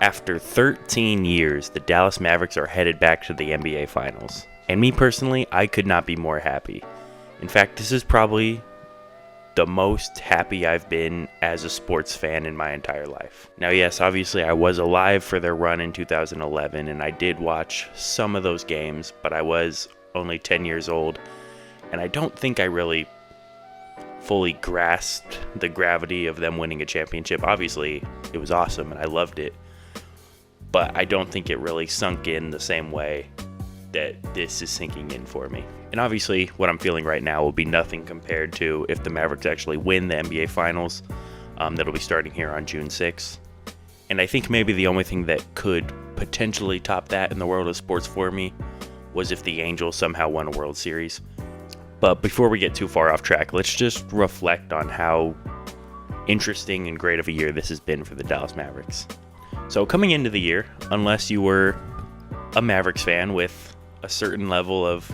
After 13 years, the Dallas Mavericks are headed back to the NBA Finals. And me personally, I could not be more happy. In fact, this is probably the most happy I've been as a sports fan in my entire life. Now, yes, obviously I was alive for their run in 2011, and I did watch some of those games, but I was only 10 years old, and I don't think I really fully grasped the gravity of them winning a championship. Obviously, it was awesome, and I loved it. But I don't think it really sunk in the same way that this is sinking in for me. And obviously, what I'm feeling right now will be nothing compared to if the Mavericks actually win the NBA Finals. That'll be starting here on June 6th. And I think maybe the only thing that could potentially top that in the world of sports for me was if the Angels somehow won a World Series. But before we get too far off track, let's just reflect on how interesting and great of a year this has been for the Dallas Mavericks. So coming into the year, unless you were a Mavericks fan with a certain level of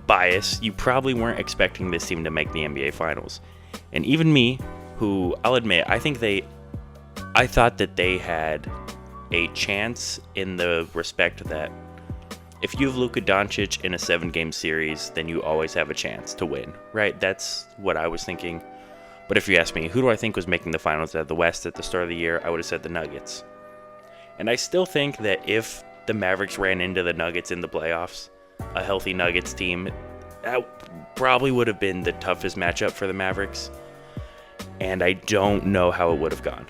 bias, you probably weren't expecting this team to make the NBA Finals. And even me, who I'll admit, I thought that they had a chance in the respect that if you have Luka Doncic in a 7-game series, then you always have a chance to win, right? That's what I was thinking. But if you ask me, who do I think was making the finals out of the West at the start of the year, I would have said the Nuggets. And I still think that if the Mavericks ran into the Nuggets in the playoffs, a healthy Nuggets team, that probably would have been the toughest matchup for the Mavericks. And I don't know how it would have gone.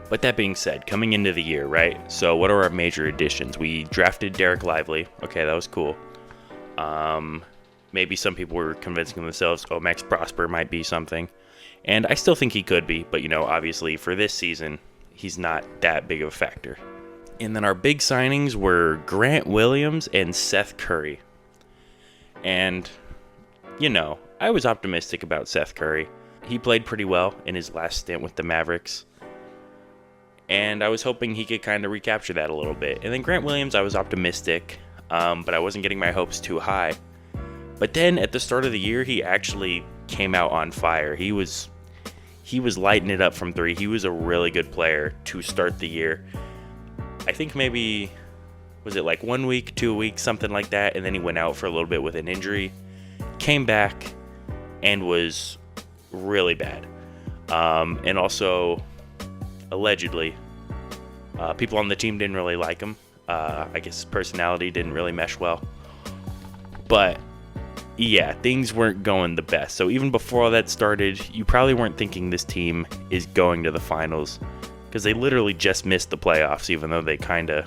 But that being said, coming into the year, right? So what are our major additions? We drafted Derek Lively. Okay, that was cool. Maybe some people were convincing themselves, oh, Max Prosper might be something. And I still think he could be, but obviously for this season, he's not that big of a factor. And then our big signings were Grant Williams and Seth Curry. And, I was optimistic about Seth Curry. He played pretty well in his last stint with the Mavericks. And I was hoping he could kind of recapture that a little bit. And then Grant Williams, I was optimistic, but I wasn't getting my hopes too high. But then at the start of the year, he actually came out on fire. He was lighting it up from three. He was a really good player to start the year. I think maybe, was it like 1 week, 2 weeks, something like that, and then he went out for a little bit with an injury, came back, and was really bad. And also, allegedly, people on the team didn't really like him. I guess his personality didn't really mesh well. But yeah, things weren't going the best. So even before all that started, you probably weren't thinking this team is going to the finals because they literally just missed the playoffs, even though they kind of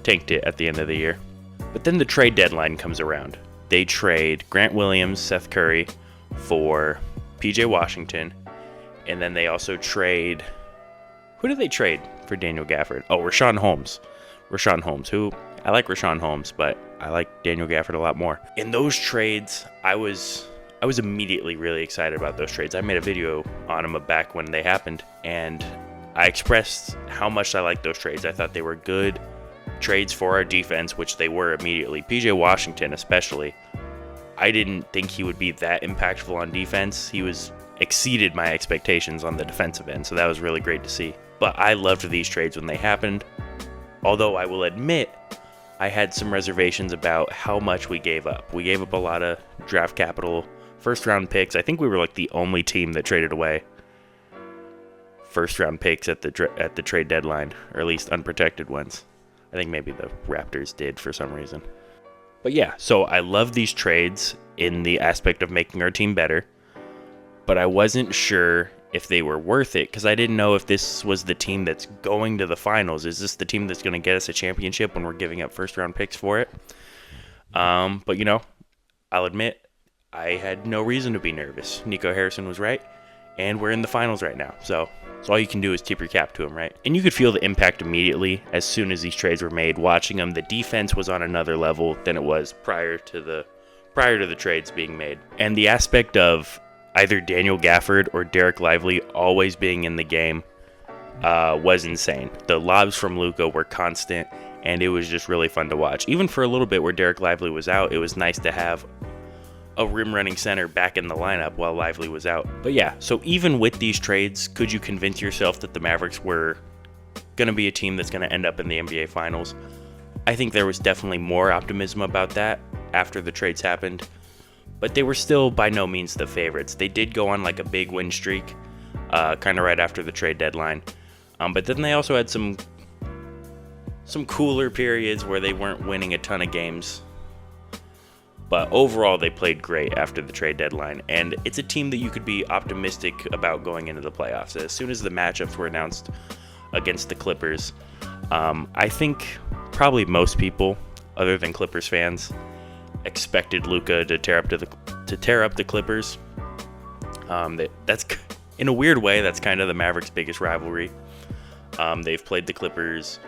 tanked it at the end of the year. But then the trade deadline comes around. They trade Grant Williams, Seth Curry for PJ Washington, and then they also trade... Who did they trade for Daniel Gafford? Oh, Rashawn Holmes. Who... I like Rashawn Holmes, but I like Daniel Gafford a lot more. In those trades, I was immediately really excited about those trades. I made a video on them back when they happened, and I expressed how much I liked those trades. I thought they were good trades for our defense, which they were immediately. PJ Washington especially. I didn't think he would be that impactful on defense. He exceeded my expectations on the defensive end, so that was really great to see. But I loved these trades when they happened, although I will admit I had some reservations about how much we gave up. We gave up a lot of draft capital, first-round picks. I think we were like the only team that traded away first-round picks at the trade deadline, or at least unprotected ones. I think maybe the Raptors did for some reason. But yeah, so I love these trades in the aspect of making our team better, but I wasn't sure if they were worth it, because I didn't know if this was the team that's going to the finals. Is this the team that's going to get us a championship when we're giving up first-round picks for it? But, I'll admit, I had no reason to be nervous. Nico Harrison was right, and we're in the finals right now. So all you can do is tip your cap to him, right? And you could feel the impact immediately as soon as these trades were made. Watching them, the defense was on another level than it was prior to the trades being made. And the aspect of either Daniel Gafford or Derek Lively always being in the game was insane. The lobs from Luka were constant, and it was just really fun to watch. Even for a little bit where Derek Lively was out, it was nice to have a rim running center back in the lineup while Lively was out. But yeah, so even with these trades, could you convince yourself that the Mavericks were going to be a team that's going to end up in the NBA Finals? I think there was definitely more optimism about that after the trades happened, but they were still by no means the favorites. They did go on like a big win streak, kind of right after the trade deadline, but then they also had some cooler periods where they weren't winning a ton of games. But overall, they played great after the trade deadline, and it's a team that you could be optimistic about going into the playoffs. As soon as the matchups were announced against the Clippers, I think probably most people, other than Clippers fans, expected Luka to tear up the Clippers. That's in a weird way, that's kind of the Mavericks' biggest rivalry. They've played the Clippers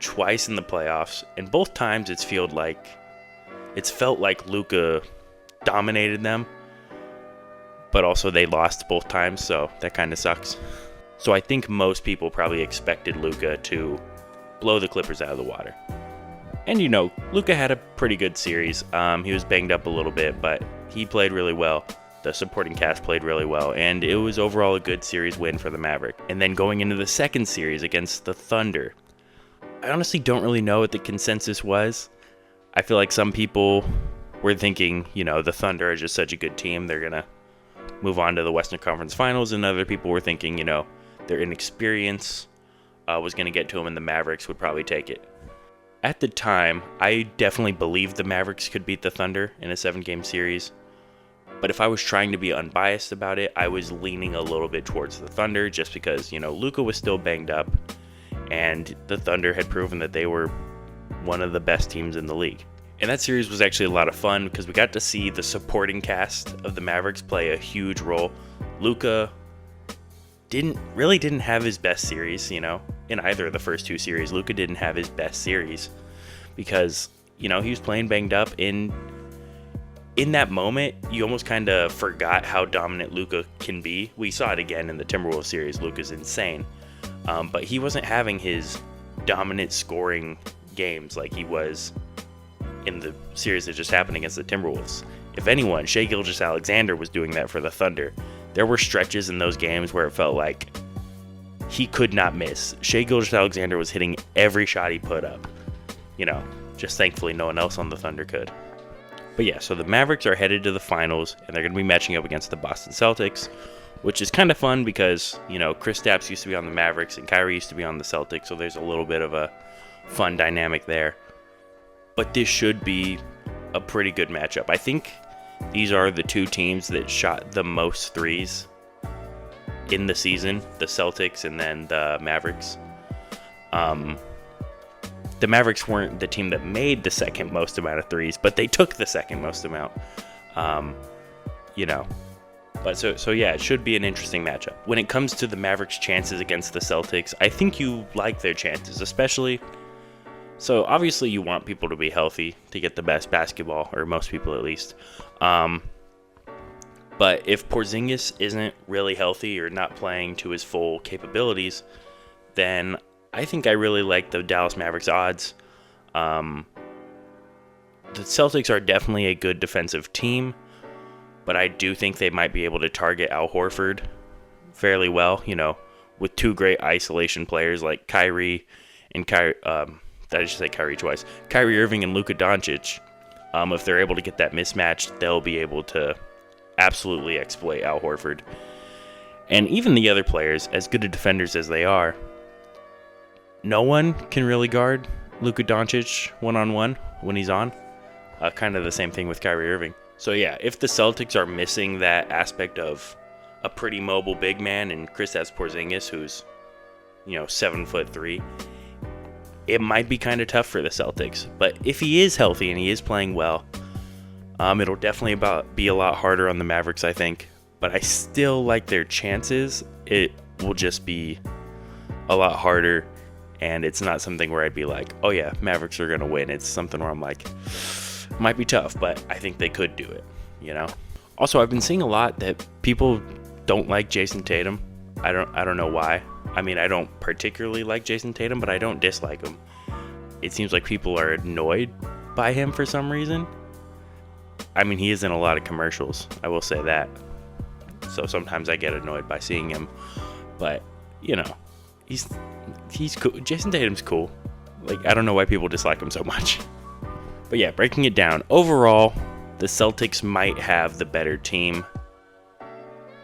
twice in the playoffs, and both times it's felt like Luka dominated them, but also they lost both times, so that kind of sucks. So I think most people probably expected Luka to blow the Clippers out of the water. And Luka had a pretty good series. He was banged up a little bit, but he played really well. The supporting cast played really well, and it was overall a good series win for the Mavericks. And then going into the second series against the Thunder, I honestly don't really know what the consensus was. I feel like some people were thinking, the Thunder are just such a good team, they're going to move on to the Western Conference Finals, and other people were thinking, their inexperience was going to get to them, and the Mavericks would probably take it. At the time, I definitely believed the Mavericks could beat the Thunder in a 7-game series, but if I was trying to be unbiased about it, I was leaning a little bit towards the Thunder just because, Luka was still banged up, and the Thunder had proven that they were one of the best teams in the league. And that series was actually a lot of fun because we got to see the supporting cast of the Mavericks play a huge role. Luka didn't have his best series, in either of the first two series. Luka didn't have his best series because, he was playing banged up. In that moment, you almost kind of forgot how dominant Luka can be. We saw it again in the Timberwolves series. Luka's insane. But he wasn't having his dominant scoring games like he was in the series that just happened against the Timberwolves. If anyone, Shai Gilgeous-Alexander was doing that for the Thunder. There were stretches in those games where it felt like he could not miss. Shai Gilgeous-Alexander was hitting every shot he put up. Just thankfully no one else on the Thunder could. But yeah, so the Mavericks are headed to the finals, and they're going to be matching up against the Boston Celtics, which is kind of fun because, Kristaps used to be on the Mavericks and Kyrie used to be on the Celtics, so there's a little bit of a fun dynamic there. But this should be a pretty good matchup. I think these are the two teams that shot the most threes in the season, the Celtics and then the Mavericks. The Mavericks weren't the team that made the second most amount of threes, but they took the second most amount. But so yeah, it should be an interesting matchup. When it comes to the Mavericks' chances against the Celtics, I think you like their chances, especially. So obviously you want people to be healthy to get the best basketball, or most people at least. But if Porzingis isn't really healthy or not playing to his full capabilities, then I think I really like the Dallas Mavericks odds. The Celtics are definitely a good defensive team, but I do think they might be able to target Al Horford fairly well, with two great isolation players like Kyrie and Kyrie Irving and Luka Doncic. If they're able to get that mismatch, they'll be able to absolutely exploit Al Horford. And even the other players, as good of defenders as they are, no one can really guard Luka Doncic one-on-one when he's on. Kind of the same thing with Kyrie Irving. So yeah, if the Celtics are missing that aspect of a pretty mobile big man and Kristaps Porzingis, who's 7'3", it might be kind of tough for the Celtics. But if he is healthy and he is playing well, it'll definitely be a lot harder on the Mavericks, I think. But I still like their chances. It will just be a lot harder, and it's not something where I'd be like, oh yeah, Mavericks are going to win. It's something where I'm like, might be tough, but I think they could do it, Also, I've been seeing a lot that people don't like Jason Tatum. I don't know why. I mean, I don't particularly like Jason Tatum, but I don't dislike him. It seems like people are annoyed by him for some reason. I mean, he is in a lot of commercials, I will say that. So sometimes I get annoyed by seeing him. But, you know, he's cool. Jason Tatum's cool. Like, I don't know why people dislike him so much. But yeah, breaking it down. Overall, the Celtics might have the better team.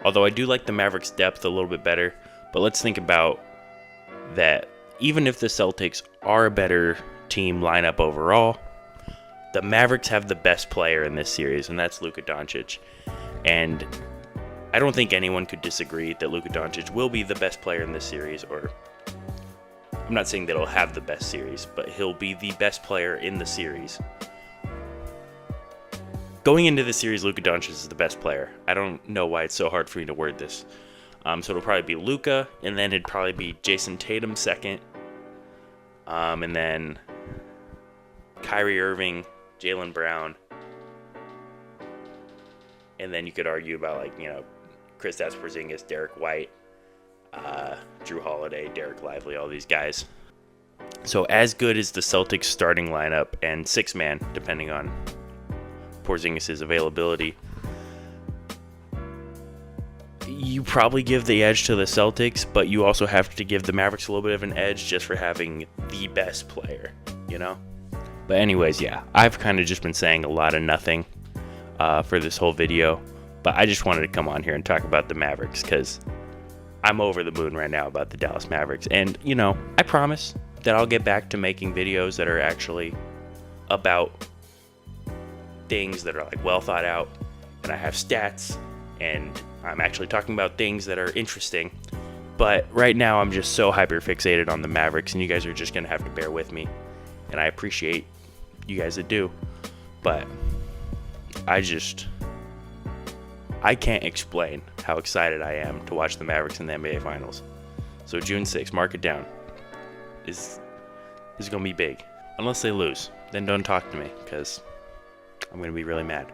Although I do like the Mavericks' depth a little bit better. But let's think about that. Even if the Celtics are a better team lineup overall, the Mavericks have the best player in this series, and that's Luka Doncic. And I don't think anyone could disagree that Luka Doncic will be the best player in this series, or I'm not saying that he'll have the best series, but he'll be the best player in the series. Going into the series, Luka Doncic is the best player. I don't know why it's so hard for me to word this. So it'll probably be Luka, and then it'd probably be Jason Tatum second, and then Kyrie Irving, Jaylen Brown, and then you could argue about, like, you know, Kristaps Porzingis, Derek White, Drew Holiday, Derek Lively, all these guys. So as good as the Celtics starting lineup and six-man, depending on Porzingis' availability, you probably give the edge to the Celtics, but you also have to give the Mavericks a little bit of an edge just for having the best player, you know? But anyways, yeah, I've kind of just been saying a lot of nothing for this whole video, but I just wanted to come on here and talk about the Mavericks because I'm over the moon right now about the Dallas Mavericks. And, you know, I promise that I'll get back to making videos that are actually about things that are, like, well thought out, and I have stats, and I'm actually talking about things that are interesting. But right now I'm just so hyper fixated on the Mavericks, and you guys are just gonna have to bear with me, and I appreciate you guys that do. But I can't explain how excited I am to watch the Mavericks in the NBA Finals. So June 6th, mark it down, is gonna be big. Unless they lose, then don't talk to me, because I'm gonna be really mad.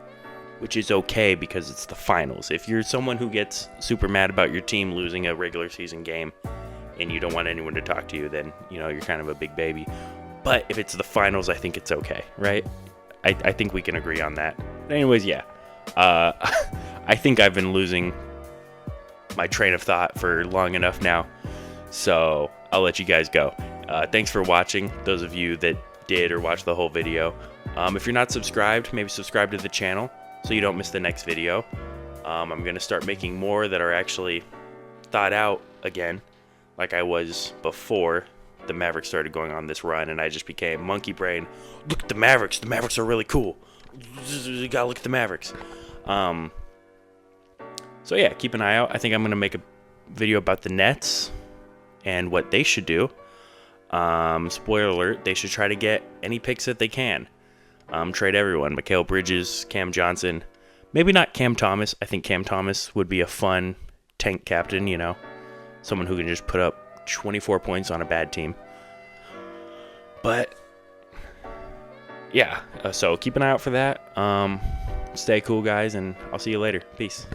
Which is okay because it's the finals. If you're someone who gets super mad about your team losing a regular season game and you don't want anyone to talk to you, then, you know, you're kind of a big baby. But if it's the finals, I think it's okay, right? I think we can agree on that. But anyways, yeah. I think I've been losing my train of thought for long enough now. So I'll let you guys go. Thanks for watching, those of you that did or watched the whole video. If you're not subscribed, maybe subscribe to the channel so you don't miss the next video. I'm going to start making more that are actually thought out again, like I was before the Mavericks started going on this run, and I just became monkey brain. Look at the Mavericks. The Mavericks are really cool. You gotta look at the Mavericks. So yeah, keep an eye out. I think I'm going to make a video about the Nets and what they should do. Spoiler alert, they should try to get any picks that they can. Trade everyone. Mikal Bridges, Cam Johnson. Maybe not Cam Thomas. I think Cam Thomas would be a fun tank captain, you know. Someone who can just put up 24 points on a bad team. But, yeah. So keep an eye out for that. Stay cool, guys, and I'll see you later. Peace.